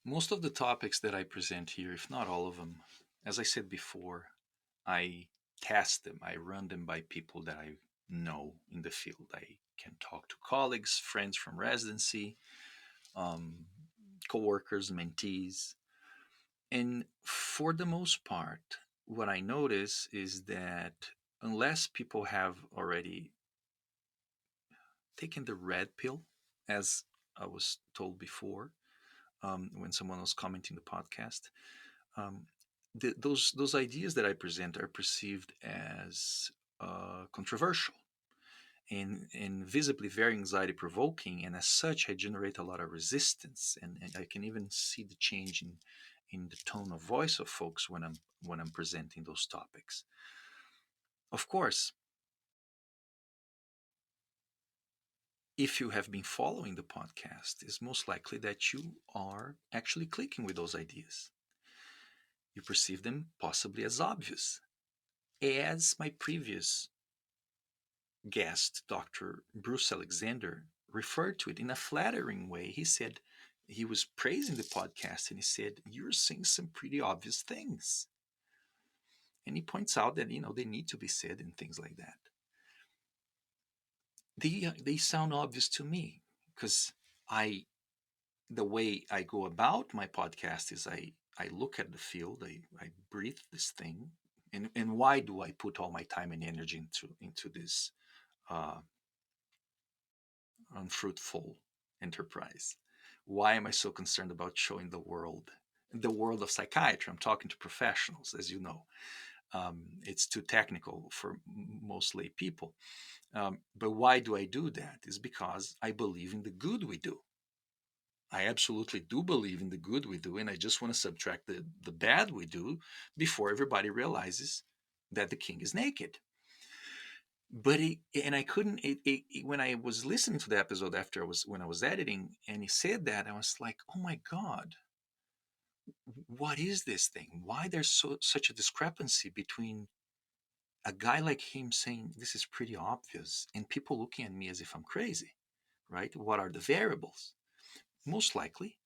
Most of the topics that I present here, if not all of them, as I said before, I test them. I run them by people that I know in the field. I can talk to colleagues, friends from residency, um, coworkers, mentees. And for the most part, what I notice is that unless people have already taken the red pill, as I was told before, when someone was commenting the podcast, um, those ideas that I present are perceived as controversial and visibly very anxiety provoking, and as such, I generate a lot of resistance, and I can even see the change in the tone of voice of folks when I'm presenting those topics. Of course, if you have been following the podcast, it's most likely that you are actually clicking with those ideas. You perceive them possibly as obvious, as my previous guest, Dr. Bruce Alexander, referred to it in a flattering way. He said he was praising the podcast and he said, "You're saying some pretty obvious things." And he points out that, they need to be said and things like that. They sound obvious to me because I the way I go about my podcast is I look at the field, I breathe this thing. And why do I put all my time and energy into this uh, unfruitful enterprise? Why am I so concerned about showing the world of psychiatry? I'm talking to professionals, as you know. It's too technical for most lay people. But why do I do that? Is because I believe in the good we do. I absolutely do believe in the good we do, and I just want to subtract the bad we do before everybody realizes that the king is naked. But and I couldn't. When I was listening to the episode after when I was editing, and he said that, I was like, oh my god, what is this thing? Why there's such a discrepancy between a guy like him saying this is pretty obvious and people looking at me as if I'm crazy, right? What are the variables? Most likely,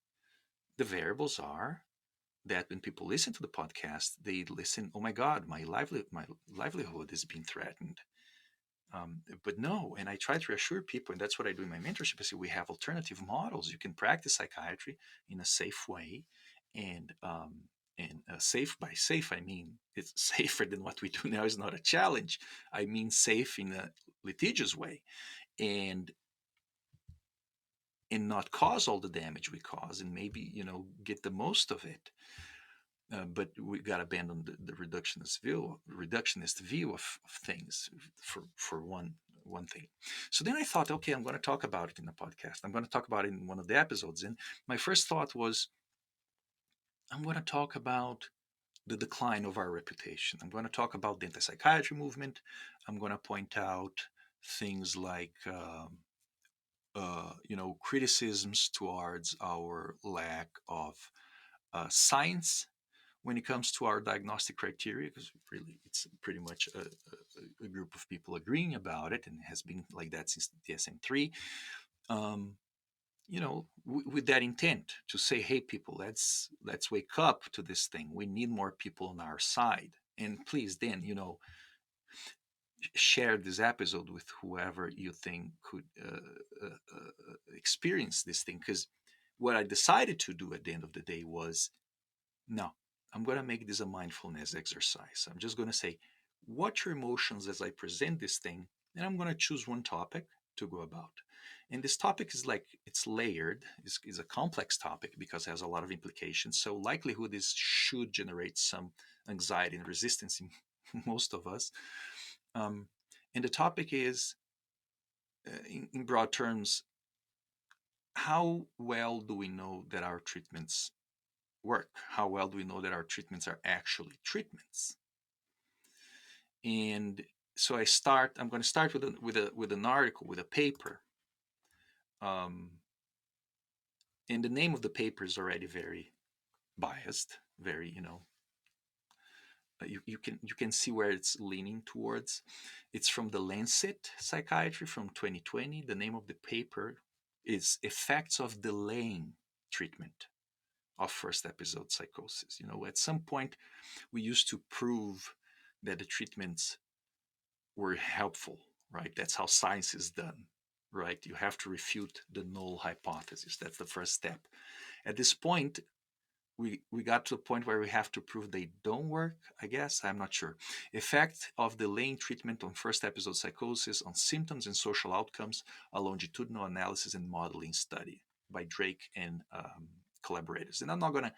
the variables are that when people listen to the podcast, they listen, oh my God, my livelihood is being threatened. But no, and I try to reassure people, and that's what I do in my mentorship. I say we have alternative models. You can practice psychiatry in a safe way, and safe by safe, I mean it's safer than what we do now is not a challenge. I mean safe in a litigious way, and not cause all the damage we cause, and maybe get the most of it. But we got to abandon the reductionist view of things for one thing. So then I thought, okay, I'm going to talk about it in the podcast. I'm going to talk about it in one of the episodes. And my first thought was, I'm going to talk about the decline of our reputation. I'm going to talk about the anti-psychiatry movement. I'm going to point out things like criticisms towards our lack of science when it comes to our diagnostic criteria, because really it's pretty much a group of people agreeing about it, and it has been like that since the DSM-3. Um, with that intent to say, hey, people, let's wake up to this thing. We need more people on our side, and please, then share this episode with whoever you think could experience this thing. Because what I decided to do at the end of the day was, no, I'm going to make this a mindfulness exercise. I'm just going to say, watch your emotions as I present this thing, and I'm going to choose one topic to go about. And this topic is like, it's layered, is a complex topic because it has a lot of implications. So likelihood is should generate some anxiety and resistance in most of us. Um, and the topic is, in broad terms, how well do we know that our treatments work? How well do we know that our treatments are actually treatments? And so I'm going to start with an article, with a paper. Um, and the name of the paper is already very biased, very, you can see where it's leaning towards. It's from the Lancet Psychiatry from 2020. The name of the paper is Effects of Delaying Treatment. of first episode psychosis. At some point, we used to prove that the treatments were helpful, right? That's how science is done, right? You have to refute the null hypothesis. That's the first step. At this point, we got to a point where we have to prove they don't work, I guess. I'm not sure. Effect of delaying treatment on first episode psychosis on symptoms and social outcomes, a longitudinal analysis and modeling study by Drake and collaborators. And I'm not going to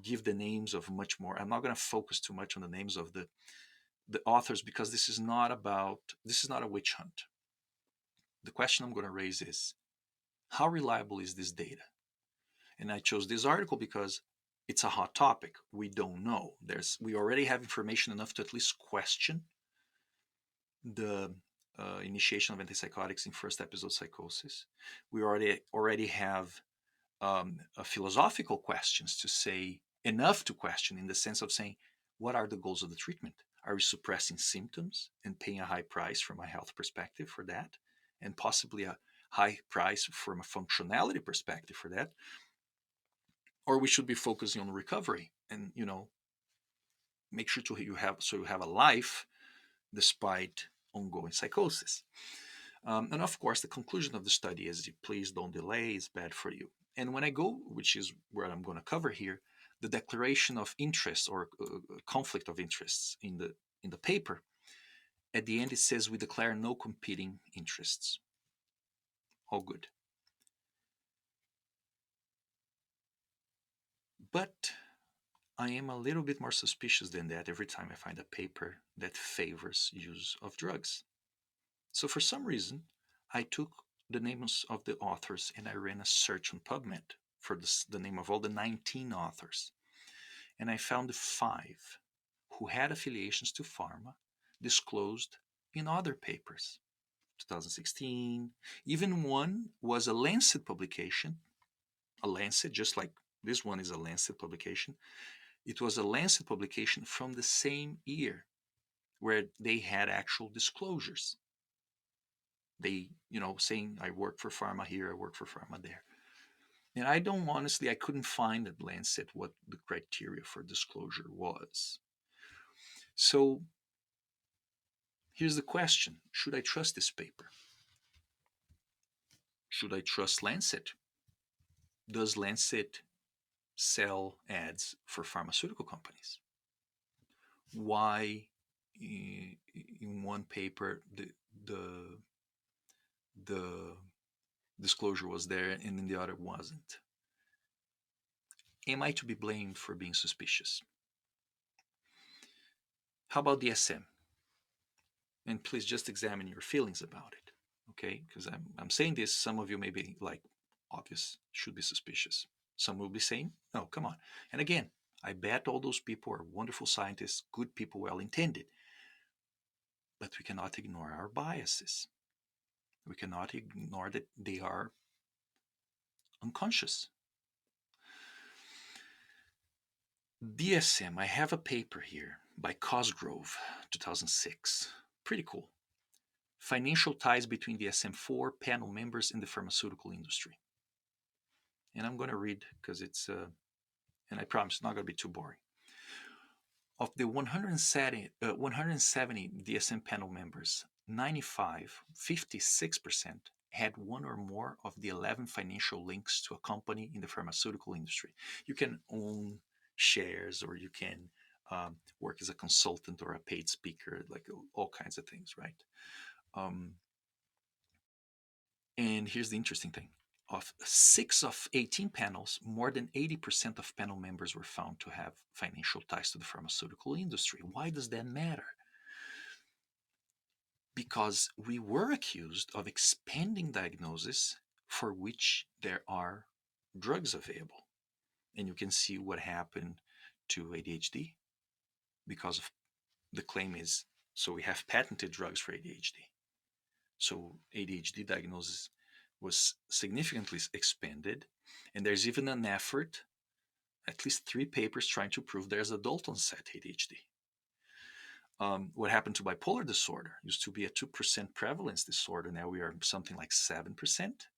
give the names of much more. I'm not going to focus too much on the names of the authors, because this is not a witch hunt. The question I'm going to raise is, how reliable is this data? And I chose this article because it's a hot topic. We don't know. We already have information enough to at least question the initiation of antipsychotics in first episode psychosis. We already have a philosophical questions to say, enough to question, in the sense of saying, what are the goals of the treatment? Are we suppressing symptoms and paying a high price from a health perspective for that, and possibly a high price from a functionality perspective for that? Or we should be focusing on recovery and make sure you have a life despite ongoing psychosis. And of course, the conclusion of the study is, please don't delay, it's bad for you. And when I go, which is where I'm going to cover here, the declaration of interest or conflict of interests in the paper, at the end it says, we declare no competing interests. All good. But I am a little bit more suspicious than that every time I find a paper that favors use of drugs. So for some reason, I took the names of the authors and I ran a search on PubMed for the name of all the 19 authors. And I found 5 who had affiliations to pharma disclosed in other papers. 2016, even one was a Lancet publication, a Lancet, just like this one is a Lancet publication. It was a Lancet publication from the same year where they had actual disclosures. They, saying, I work for pharma here, I work for pharma there. And I couldn't find at Lancet what the criteria for disclosure was. So here's the question. Should I trust this paper? Should I trust Lancet? Does Lancet sell ads for pharmaceutical companies? Why in one paper the disclosure was there and in the other wasn't? Am I to be blamed for being suspicious? How about DSM? And please just examine your feelings about it, okay? Because I'm saying this, some of you may be like, obvious, should be suspicious. Some will be saying, no, come on. And again, I bet all those people are wonderful scientists, good people, well intended. But we cannot ignore our biases. We cannot ignore that they are unconscious. DSM, I have a paper here by Cosgrove, 2006. Pretty cool. Financial ties between DSM-4 panel members in the pharmaceutical industry. And I'm going to read because it's, and I promise it's not going to be too boring. Of the 170 DSM panel members, 56% had one or more of the 11 financial links to a company in the pharmaceutical industry. You can own shares, or you can work as a consultant or a paid speaker, like all kinds of things, right? And here's the interesting thing. Of 6 of 18 panels, more than 80% of panel members were found to have financial ties to the pharmaceutical industry. Why does that matter? Because we were accused of expanding diagnosis for which there are drugs available. And you can see what happened to ADHD, because of the claim is, so we have patented drugs for ADHD. So ADHD diagnosis was significantly expanded, and there's even an effort, at least 3 papers, trying to prove there's adult onset ADHD. What happened to bipolar disorder? Used to be a 2% prevalence disorder. Now we are something like 7%.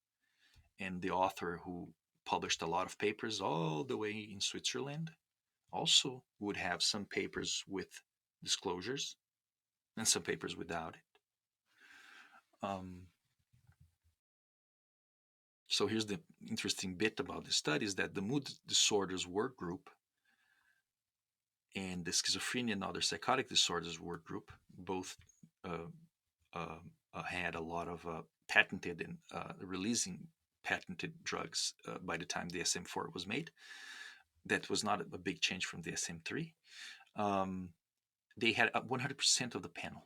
And the author who published a lot of papers all the way in Switzerland, also would have some papers with disclosures and some papers without it. So here's the interesting bit about the study is that the mood disorders work group and the schizophrenia and other psychotic disorders work group both uh, had a lot of patented and releasing patented drugs by the time the SM4 was made. That was not a big change from the SM3. They had 100% of the panel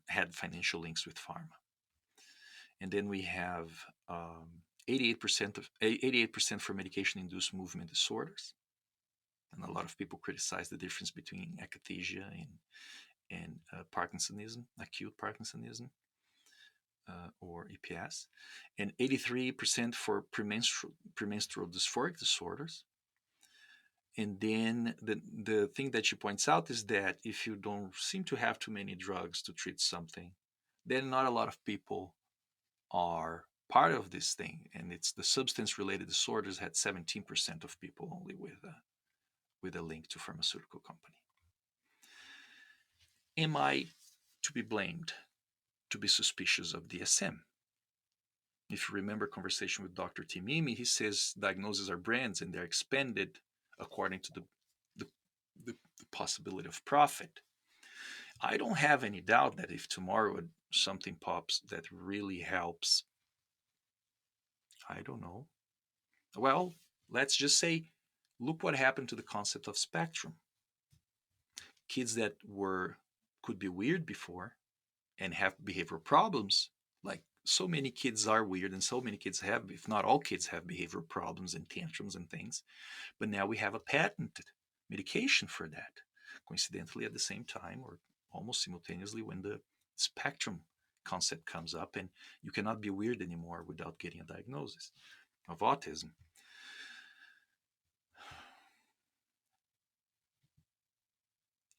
had financial links with pharma. And then we have 88% for medication-induced movement disorders. And a lot of people criticize the difference between akathisia and Parkinsonism, acute Parkinsonism, or EPS, and 83% for premenstrual dysphoric disorders. And then the thing that she points out is that if you don't seem to have too many drugs to treat something, then not a lot of people are part of this thing. And it's the substance-related disorders had 17% of people only with a link to pharmaceutical company. Am I to be blamed to be suspicious of DSM? If you remember conversation with Dr. Timimi, he says diagnoses are brands and they're expanded according to the possibility of profit. I don't have any doubt that if tomorrow something pops that really helps, I don't know. Well, let's just say, look what happened to the concept of spectrum. Kids that could be weird before and have behavioral problems, like so many kids are weird and so many kids have, if not all kids have behavioral problems and tantrums and things. But now we have a patented medication for that, coincidentally at the same time or almost simultaneously when the spectrum concept comes up, and you cannot be weird anymore without getting a diagnosis of autism.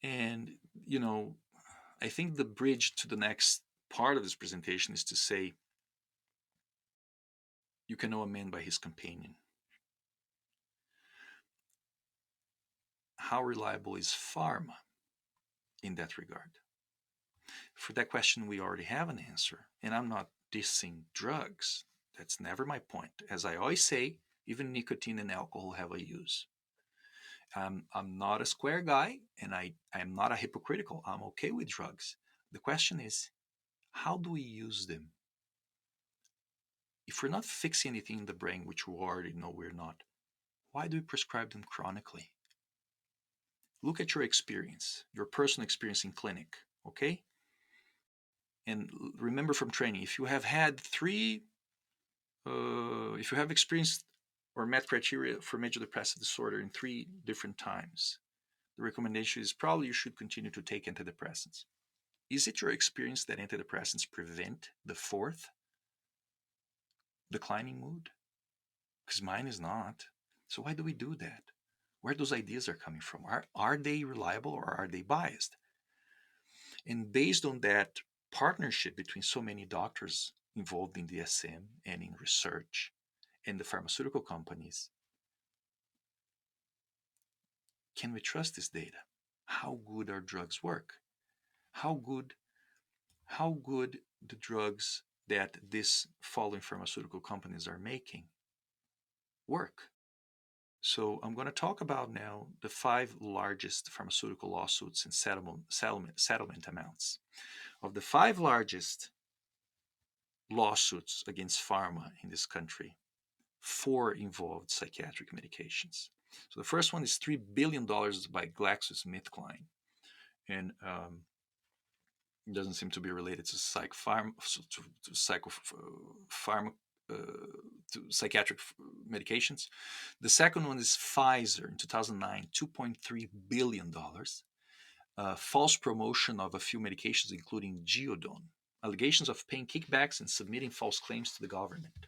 And, I think the bridge to the next part of this presentation is to say, you can know a man by his companion. How reliable is pharma in that regard? For that question, we already have an answer. And I'm not dissing drugs. That's never my point. As I always say, even nicotine and alcohol have a use. I'm not a square guy, and I am not a hypocritical. I'm okay with drugs. The question is, how do we use them? If we're not fixing anything in the brain, which we already know we're not, why do we prescribe them chronically? Look at your experience, your personal experience in clinic, okay? And remember from training, if you have had if you have experienced or met criteria for major depressive disorder in 3 different times, the recommendation is probably you should continue to take antidepressants. Is it your experience that antidepressants prevent the 4th declining mood? Because mine is not. So why do we do that? Where those ideas are coming from? Are they reliable or are they biased? And based on that partnership between so many doctors involved in DSM and in research and the pharmaceutical companies, can we trust this data? How good our drugs work? How good the drugs that these following pharmaceutical companies are making work? So I'm going to talk about now the 5 largest pharmaceutical lawsuits and settlement amounts. Of the 5 largest lawsuits against pharma in this country, 4 involved psychiatric medications. So the first one is $3 billion by GlaxoSmithKline. And it doesn't seem to be related to psychiatric medications. The second one is Pfizer in 2009, $2.3 billion. False promotion of a few medications, including Geodon. Allegations of paying kickbacks and submitting false claims to the government.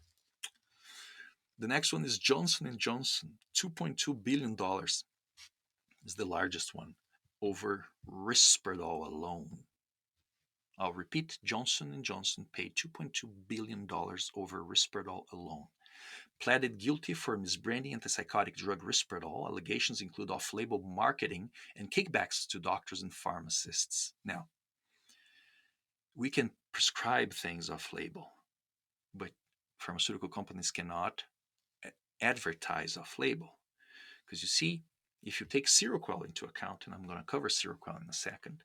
The next one is Johnson & Johnson, $2.2 billion is the largest one, over Risperdal alone. I'll repeat, Johnson & Johnson paid $2.2 billion over Risperdal alone. pleaded guilty for misbranding antipsychotic drug Risperdal. Allegations include off-label marketing and kickbacks to doctors and pharmacists. Now, we can prescribe things off-label, but pharmaceutical companies cannot advertise off-label. Because you see, if you take Seroquel into account, and I'm going to cover Seroquel in a second,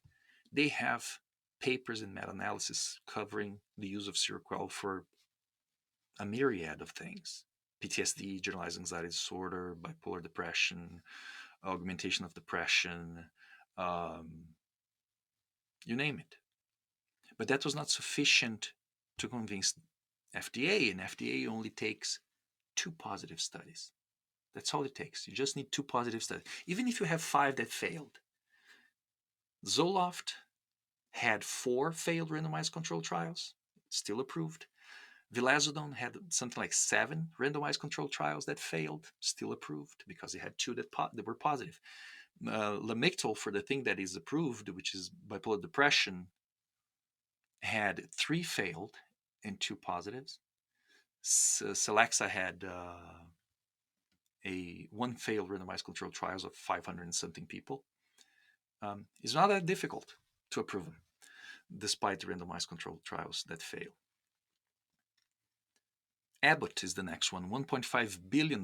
they have papers and meta-analysis covering the use of Seroquel for a myriad of things. PTSD, generalized anxiety disorder, bipolar depression, augmentation of depression, you name it. But that was not sufficient to convince FDA, and FDA only takes 2 positive studies. That's all it takes. You just need 2 positive studies. Even if you have 5 that failed. Zoloft had 4 failed randomized controlled trials, still approved. Vilazodone had something like 7 randomized controlled trials that failed, still approved, because it had 2 that were positive. Lamictal, for the thing that is approved, which is bipolar depression, had 3 failed and 2 positives. Celexa had 1 failed randomized controlled trials of 500 and something people. It's not that difficult to approve them, despite the randomized controlled trials that fail. Abbott is the next one, $1.5 billion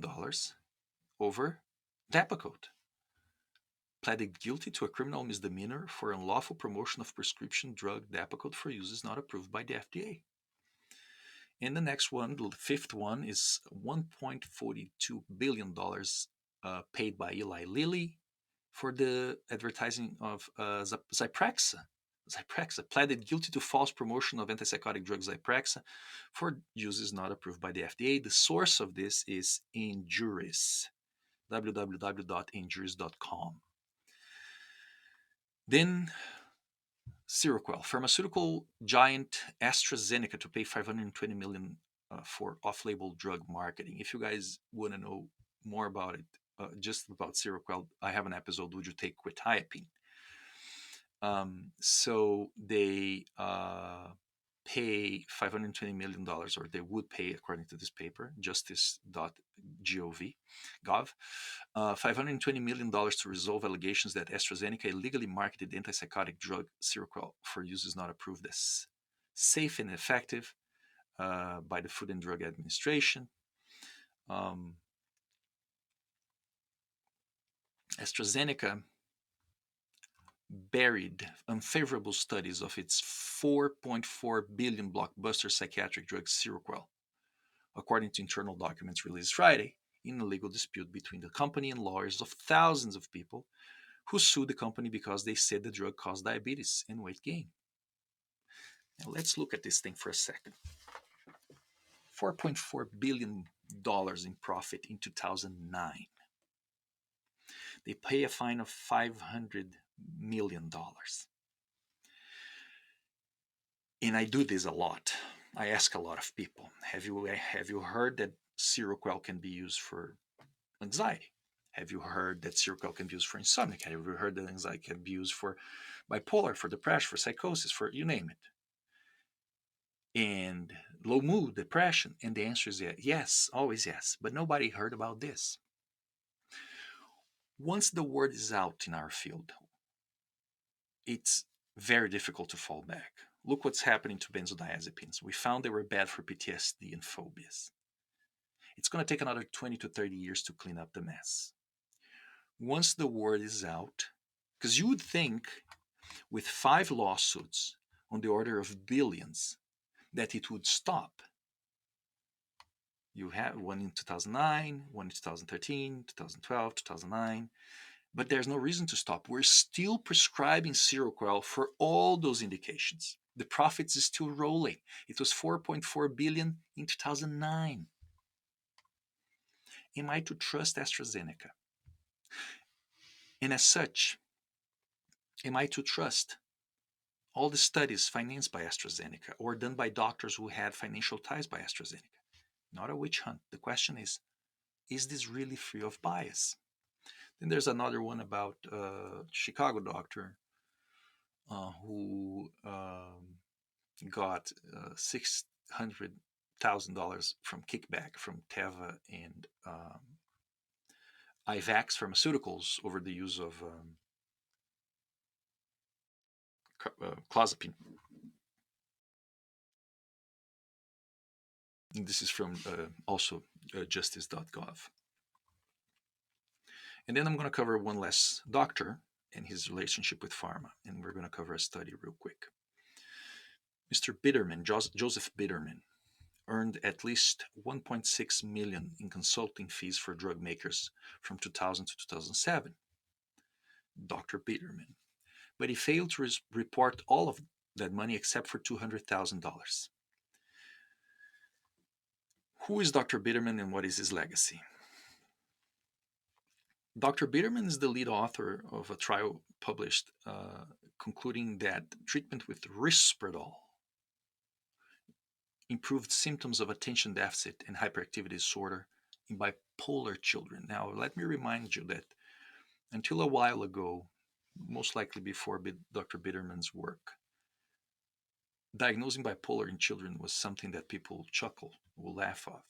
over Depakote. Pleaded guilty to a criminal misdemeanor for unlawful promotion of prescription drug Depakote for uses not approved by the FDA. And the next one, the 5th one, is $1.42 billion paid by Eli Lilly for the advertising of Zyprexa. Zyprexa pleaded guilty to false promotion of antipsychotic drug Zyprexa for uses not approved by the FDA. The source of this is Injuris, www.injuris.com. Then Seroquel, pharmaceutical giant AstraZeneca to pay $520 million for off-label drug marketing. If you guys want to know more about it, just about Seroquel, I have an episode, Would You Take Quetiapine? So they pay $520 million, or they would pay, according to this paper, justice.gov, $520 million to resolve allegations that AstraZeneca illegally marketed antipsychotic drug Seroquel for uses not approved as safe and effective by the Food and Drug Administration. AstraZeneca buried unfavorable studies of its $4.4 billion blockbuster psychiatric drug Seroquel, according to internal documents released Friday, in a legal dispute between the company and lawyers of thousands of people who sued the company because they said the drug caused diabetes and weight gain. Now let's look at this thing for a second. $4.4 billion in profit in 2009. They pay a fine of $500 million. And I do this a lot. I ask a lot of people, have you heard that Seroquel can be used for anxiety? Have you heard that Seroquel can be used for insomnia? Have you heard that anxiety can be used for bipolar, for depression, for psychosis, for you name it? And low mood, depression? And the answer is yes, always yes. But nobody heard about this. Once the word is out in our field, it's very difficult to fall back. Look what's happening to benzodiazepines. We found they were bad for PTSD and phobias. It's going to take another 20 to 30 years to clean up the mess. Once the word is out, because you would think with 5 lawsuits on the order of billions that it would stop. You have one in 2009, one in 2013, 2012, 2009. But there's no reason to stop. We're still prescribing Seroquel for all those indications. The profits is still rolling. It was $4.4 billion in 2009. Am I to trust AstraZeneca? And as such, am I to trust all the studies financed by AstraZeneca or done by doctors who had financial ties by AstraZeneca? Not a witch hunt. The question is this really free of bias? Then there's another one about a Chicago doctor who got $600,000 $100,000 from kickback from Teva and IVAX Pharmaceuticals over the use of clozapine. And this is from also justice.gov. And then I'm going to cover one less doctor and his relationship with pharma. And we're going to cover a study real quick. Mr. Bitterman, Joseph Bitterman, earned at least 1.6 million in consulting fees for drug makers from 2000 to 2007. Dr. Bitterman. But he failed to report all of that money except for $200,000. Who is Dr. Bitterman and what is his legacy? Dr. Bitterman is the lead author of a trial published concluding that treatment with risperidone improved symptoms of attention deficit and hyperactivity disorder in bipolar children. Now, let me remind you that until a while ago, most likely before Dr. Bitterman's work, diagnosing bipolar in children was something that people chuckle or laugh off.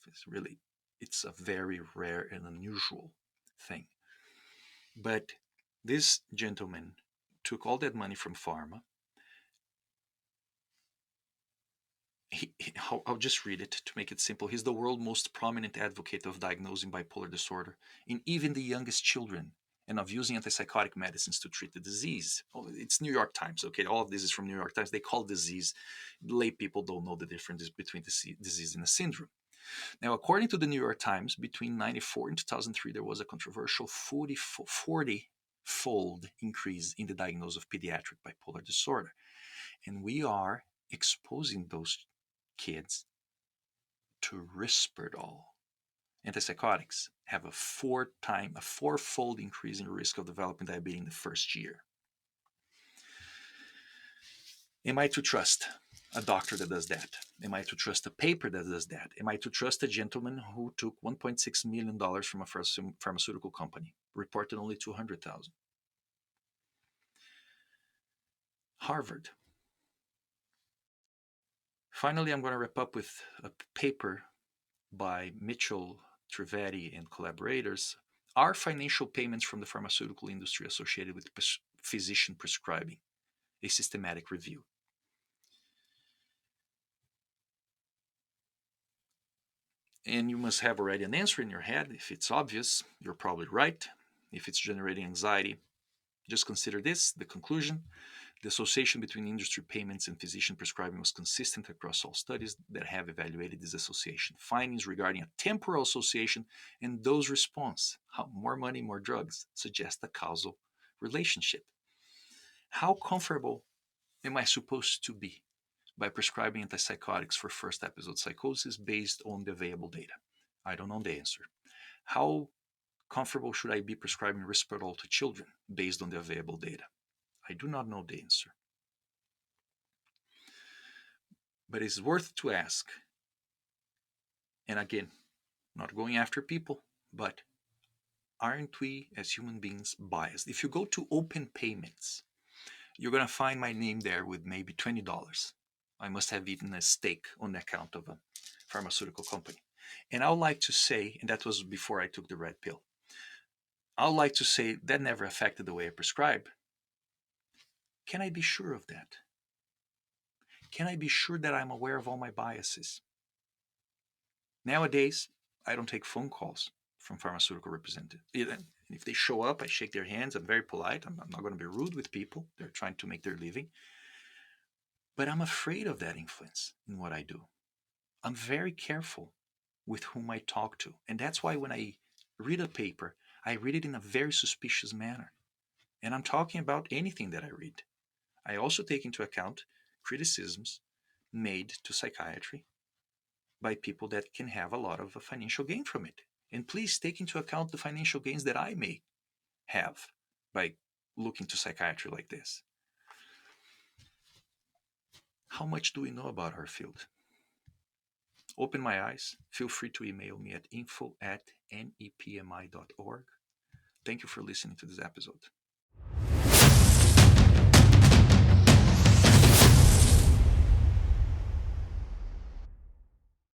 It's a very rare and unusual thing. But this gentleman took all that money from pharma. I'll just read it to make it simple. He's the world's most prominent advocate of diagnosing bipolar disorder in even the youngest children and of using antipsychotic medicines to treat the disease. Oh, it's New York Times, okay? All of this is from New York Times. They call disease. Lay people don't know the difference between the disease and a syndrome. Now, according to the New York Times, between 1994 and 2003, there was a controversial 40-fold increase in the diagnosis of pediatric bipolar disorder. And we are exposing those kids to risperidone. Antipsychotics have a fourfold increase in risk of developing diabetes in the first year. Am I to trust a doctor that does that? Am I to trust a paper that does that? Am I to trust a gentleman who took $1.6 million from a pharmaceutical company, reported only $200,000? Harvard. Finally, I'm going to wrap up with a paper by Mitchell, Trivedi, and collaborators. Are financial payments from the pharmaceutical industry associated with physician prescribing? A systematic review. And you must have already an answer in your head. If it's obvious, you're probably right. If it's generating anxiety, just consider this, the conclusion. The association between industry payments and physician prescribing was consistent across all studies that have evaluated this association. Findings regarding a temporal association and dose response, how more money, more drugs, suggest a causal relationship. How comfortable am I supposed to be by prescribing antipsychotics for first episode psychosis based on the available data? I don't know the answer. How comfortable should I be prescribing risperidone to children based on the available data? I do not know the answer. But it's worth to ask. And again, not going after people, but aren't we as human beings biased? If you go to open payments, you're going to find my name there with maybe $20. I must have eaten a steak on the account of a pharmaceutical company. And I would like to say, and that was before I took the red pill, I would like to say that never affected the way I prescribe. Can I be sure of that? Can I be sure that I'm aware of all my biases? Nowadays, I don't take phone calls from pharmaceutical representatives. If they show up, I shake their hands. I'm very polite. I'm not going to be rude with people. They're trying to make their living. But I'm afraid of that influence in what I do. I'm very careful with whom I talk to. And that's why when I read a paper, I read it in a very suspicious manner. And I'm talking about anything that I read. I also take into account criticisms made to psychiatry by people that can have a lot of financial gain from it. And please take into account the financial gains that I may have by looking to psychiatry like this. How much do we know about our field? Open my eyes. Feel free to email me at info@nepmi.org. Thank you for listening to this episode.